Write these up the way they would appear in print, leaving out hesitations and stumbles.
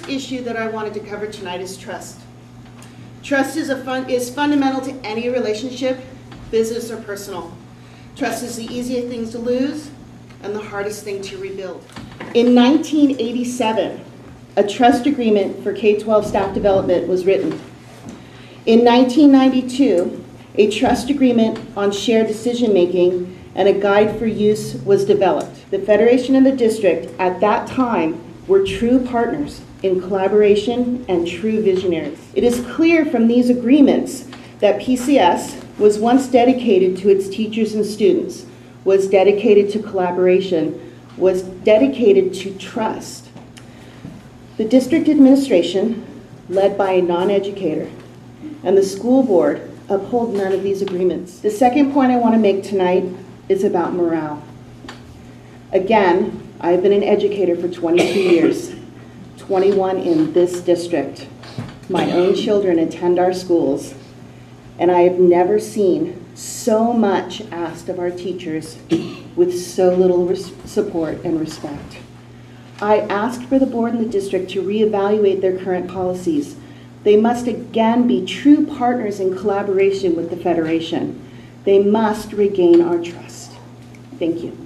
first issue that I wanted to cover tonight is trust. Trust is fundamental to any relationship, business or personal. Trust is the easiest thing to lose and the hardest thing to rebuild. In 1987, a trust agreement for K-12 staff development was written. In 1992, a trust agreement on shared decision-making and a guide for use was developed. The Federation and the district at that time were true partners in collaboration and true visionaries. It is clear from these agreements that PCS was once dedicated to its teachers and students, was dedicated to collaboration, was dedicated to trust. The district administration, led by a non-educator, and the school board uphold none of these agreements. The second point I want to make tonight is about morale. Again, I've been an educator for 22 years, 21 in this district. My own children attend our schools, and I have never seen so much asked of our teachers with so little support and respect. I asked for the board and the district to reevaluate their current policies. They must again be true partners in collaboration with the Federation. They must regain our trust. Thank you.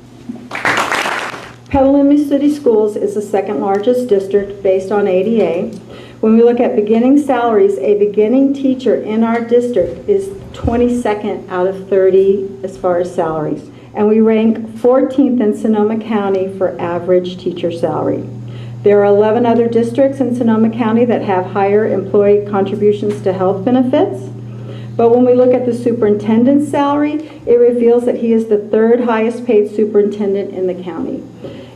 Petaluma City Schools is the second largest district based on ADA. When we look at beginning salaries, a beginning teacher in our district is 22nd out of 30 as far as salaries. And we rank 14th in Sonoma County for average teacher salary. There are 11 other districts in Sonoma County that have higher employee contributions to health benefits. But when we look at the superintendent's salary, it reveals that he is the third highest paid superintendent in the county.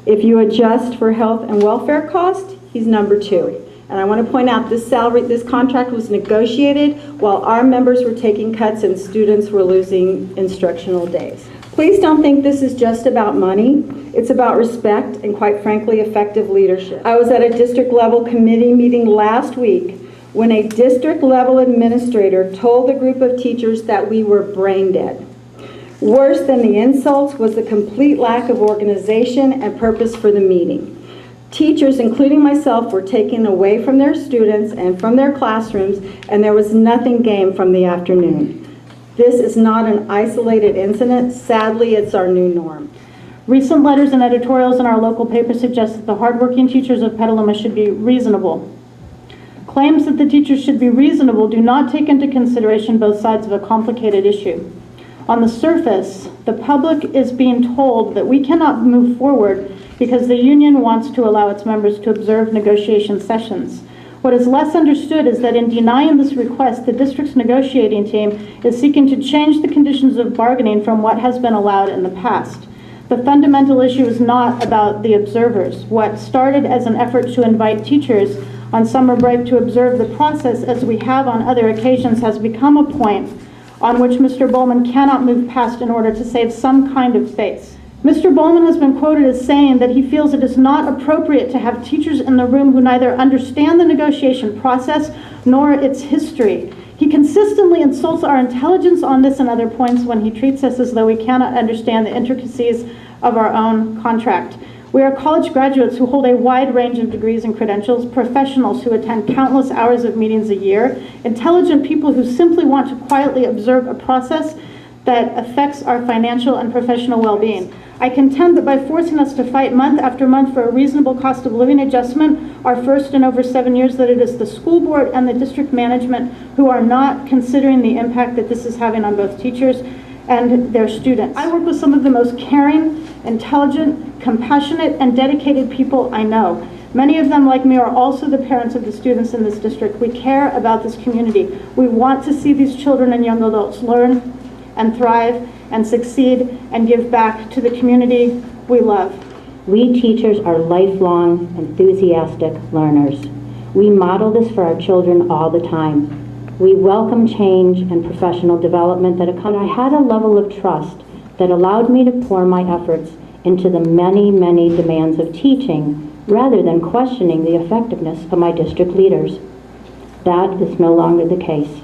If you adjust for health and welfare cost, he's number 2. And I want to point out this contract was negotiated while our members were taking cuts and students were losing instructional days. Please don't think this is just about money. It's about respect and, quite frankly, effective leadership. I was at a district level committee meeting last week when a district level administrator told a group of teachers that we were brain dead. Worse than the insults was the complete lack of organization and purpose for the meeting. Teachers, including myself, were taken away from their students and from their classrooms, and there was nothing gained from the afternoon. This is not an isolated incident. Sadly, it's our new norm. Recent letters and editorials in our local paper suggest that the hardworking teachers of Petaluma should be reasonable. Claims that the teachers should be reasonable do not take into consideration both sides of a complicated issue. On the surface, the public is being told that we cannot move forward because the union wants to allow its members to observe negotiation sessions. What is less understood is that in denying this request, the district's negotiating team is seeking to change the conditions of bargaining from what has been allowed in the past. The fundamental issue is not about the observers. What started as an effort to invite teachers on summer break to observe the process, as we have on other occasions, has become a point on which Mr. Bowman cannot move past in order to save some kind of face. Mr. Bowman has been quoted as saying that he feels it is not appropriate to have teachers in the room who neither understand the negotiation process nor its history. He consistently insults our intelligence on this and other points when he treats us as though we cannot understand the intricacies of our own contract. We are college graduates who hold a wide range of degrees and credentials, professionals who attend countless hours of meetings a year, intelligent people who simply want to quietly observe a process that affects our financial and professional well-being. I contend that by forcing us to fight month after month for a reasonable cost of living adjustment, our first in over 7 years, that it is the school board and the district management who are not considering the impact that this is having on both teachers and their students. I work with some of the most caring, intelligent, compassionate, and dedicated people I know. Many of them, like me, are also the parents of the students in this district. We care about this community. We want to see these children and young adults learn and thrive and succeed and give back to the community we love. We teachers are lifelong, enthusiastic learners. We model this for our children all the time. We welcome change and professional development that accompany. I had a level of trust that allowed me to pour my efforts into the many, many demands of teaching rather than questioning the effectiveness of my district leaders. That is no longer the case.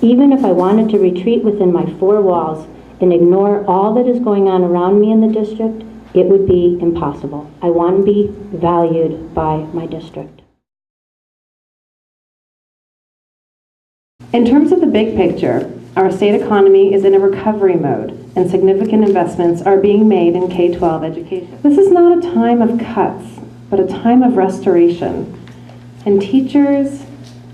Even if I wanted to retreat within my 4 walls and ignore all that is going on around me in the district, it would be impossible. I want to be valued by my district. In terms of the big picture, our state economy is in a recovery mode and significant investments are being made in K-12 education. This is not a time of cuts, but a time of restoration. And teachers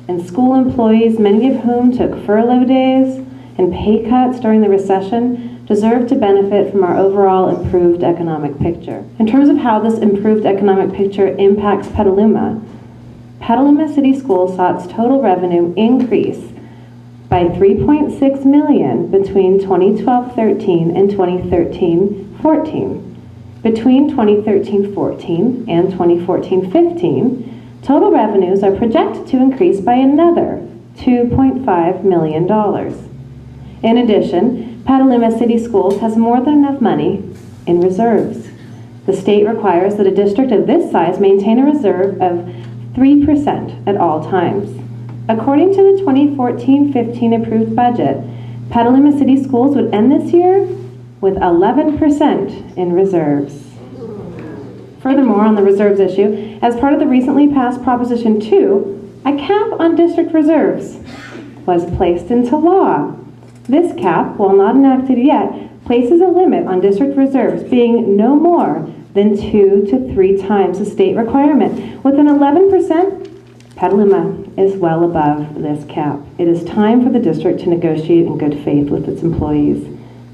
and school employees, many of whom took furlough days and pay cuts during the recession, deserve to benefit from our overall improved economic picture. In terms of how this improved economic picture impacts Petaluma, Petaluma City Schools saw its total revenue increase by $3.6 million between 2012-13 and 2013-14. Between 2013-14 and 2014-15, total revenues are projected to increase by another $2.5 million. In addition, Petaluma City Schools has more than enough money in reserves. The state requires that a district of this size maintain a reserve of 3% at all times. According to the 2014-15 approved budget, Petaluma City Schools would end this year with 11% in reserves. Furthermore, on the reserves issue, as part of the recently passed Proposition 2, a cap on district reserves was placed into law. This cap, while not enacted yet, places a limit on district reserves being no more than 2 to 3 times the state requirement. With an 11%, Petaluma is well above this cap. It is time for the district to negotiate in good faith with its employees.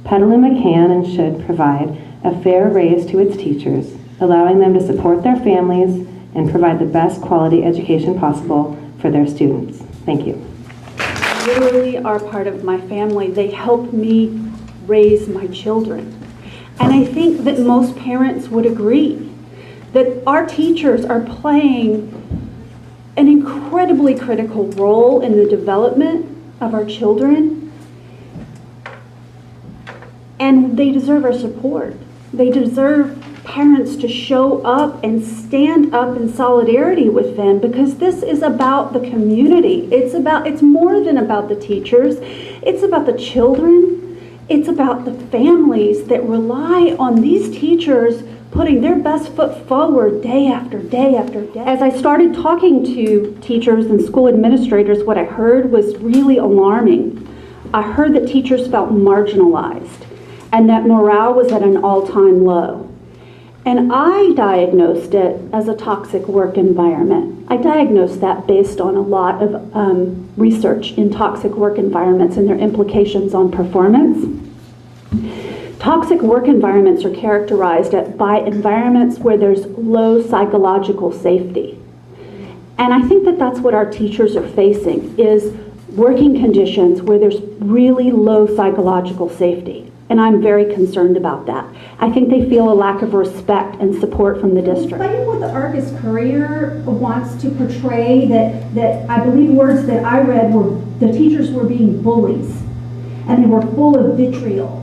Petaluma can and should provide a fair raise to its teachers, allowing them to support their families and provide the best quality education possible for their students. Thank you. Literally are part of my family. They help me raise my children. And I think that most parents would agree that our teachers are playing an incredibly critical role in the development of our children. And they deserve our support. They deserve parents to show up and stand up in solidarity with them, because this is about the community. It's more than about the teachers. It's about the children. It's about the families that rely on these teachers putting their best foot forward day after day after day. As I started talking to teachers and school administrators, what I heard was really alarming. I heard that teachers felt marginalized and that morale was at an all-time low. And I diagnosed it as a toxic work environment. I diagnosed that based on a lot of research in toxic work environments and their implications on performance. Toxic work environments are characterized by environments where there's low psychological safety. And I think that that's what our teachers are facing, is working conditions where there's really low psychological safety. And I'm very concerned about that. I think they feel a lack of respect and support from the district. Despite what the Argus Courier wants to portray, that I believe words that I read were the teachers were being bullies and they were full of vitriol.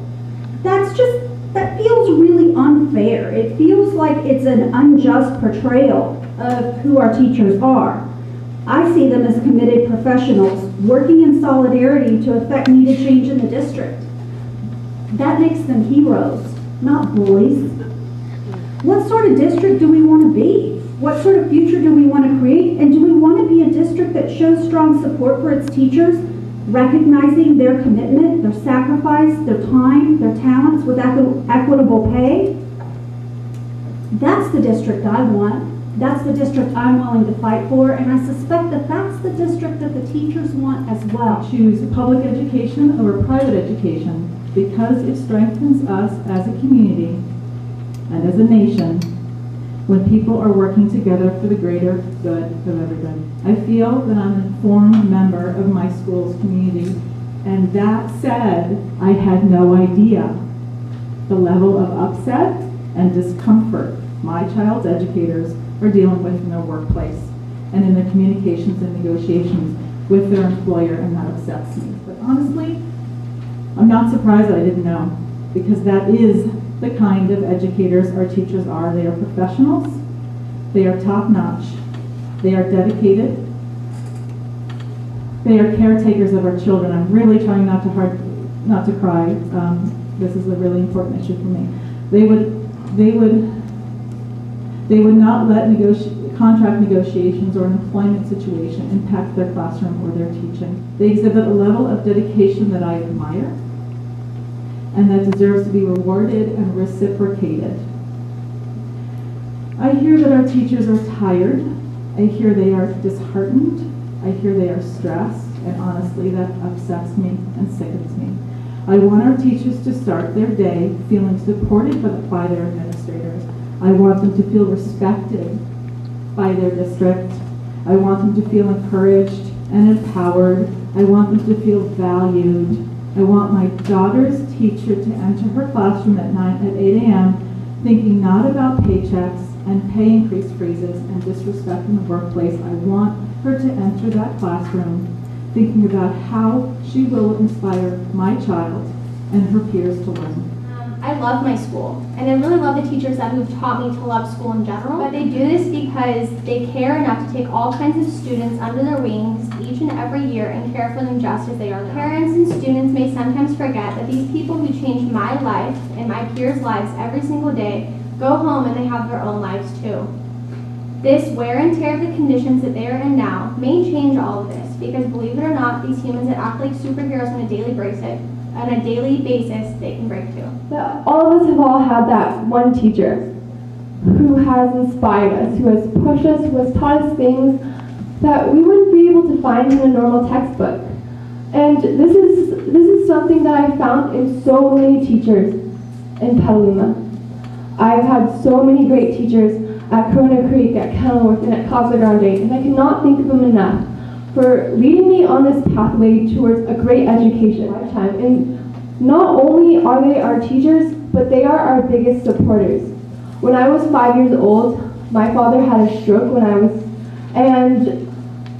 That feels really unfair. It feels like it's an unjust portrayal of who our teachers are. I see them as committed professionals working in solidarity to effect needed change in the district. That makes them heroes, not bullies. What sort of district do we want to be? What sort of future do we want to create? And do we want to be a district that shows strong support for its teachers, recognizing their commitment, their sacrifice, their time, their talents with equitable pay? That's the district I want. That's the district I'm willing to fight for, and I suspect that that's the district that the teachers want as well. Choose public education over private education because it strengthens us as a community and as a nation when people are working together for the greater good of everybody. I feel that I'm an informed member of my school's community, and that said, I had no idea the level of upset and discomfort my child's educators are dealing with in their workplace and in their communications and negotiations with their employer, and that upsets me. But honestly, I'm not surprised that I didn't know, because that is the kind of educators our teachers are. They are professionals, they are top-notch, they are dedicated, they are caretakers of our children. I'm really trying not to cry. This is a really important issue for me. They would not let contract negotiations or an employment situation impact their classroom or their teaching. They exhibit a level of dedication that I admire and that deserves to be rewarded and reciprocated. I hear that our teachers are tired. I hear they are disheartened. I hear they are stressed, and honestly, that upsets me and sickens me. I want our teachers to start their day feeling supported by their administrators. I want them to feel respected by their district. I want them to feel encouraged and empowered. I want them to feel valued. I want my daughter's teacher to enter her classroom at 8 a.m. thinking not about paychecks and pay increase freezes and disrespect in the workplace. I want her to enter that classroom thinking about how she will inspire my child and her peers to learn. I love my school, and I really love the teachers that who've taught me to love school in general. But they do this because they care enough to take all kinds of students under their wings each and every year and care for them just as they are now. Parents and students may sometimes forget that these people who changed my life and my peers' lives every single day go home and they have their own lives too. This wear and tear of the conditions that they are in now may change all of this, because believe it or not, these humans that act like superheroes on a daily basis, they can break too. All of us have all had that one teacher who has inspired us, who has pushed us, who has taught us things that we wouldn't be able to find in a normal textbook. And this is something that I found in so many teachers in Petaluma. I've had so many great teachers at Corona Creek, at Kenilworth, and at Casa Grande, and I cannot think of them enough for leading me on this pathway towards a great education lifetime. And not only are they our teachers, but they are our biggest supporters. When I was 5 years old, my father had a stroke and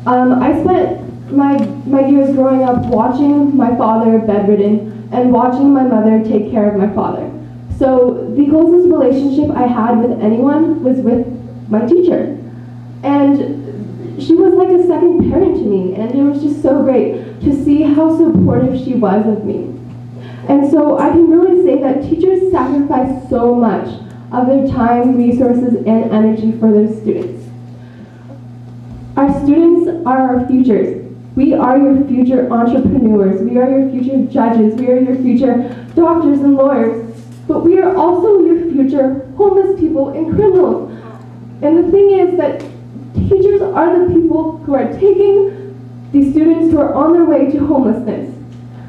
I spent my years growing up watching my father bedridden and watching my mother take care of my father. So the closest relationship I had with anyone was with my teacher. And she was like a second parent to me, and it was just so great to see how supportive she was of me. And so I can really say that teachers sacrifice so much of their time, resources, and energy for their students. Our students are our futures. We are your future entrepreneurs. We are your future judges. We are your future doctors and lawyers. But we are also your future homeless people and criminals. And the thing is that teachers are the people who are taking these students who are on their way to homelessness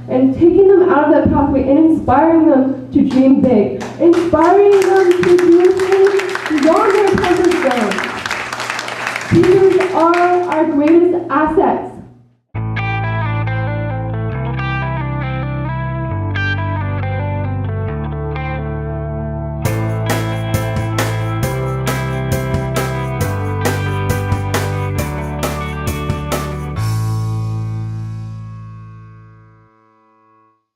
and taking them out of that pathway and inspiring them to dream big, inspiring them to do things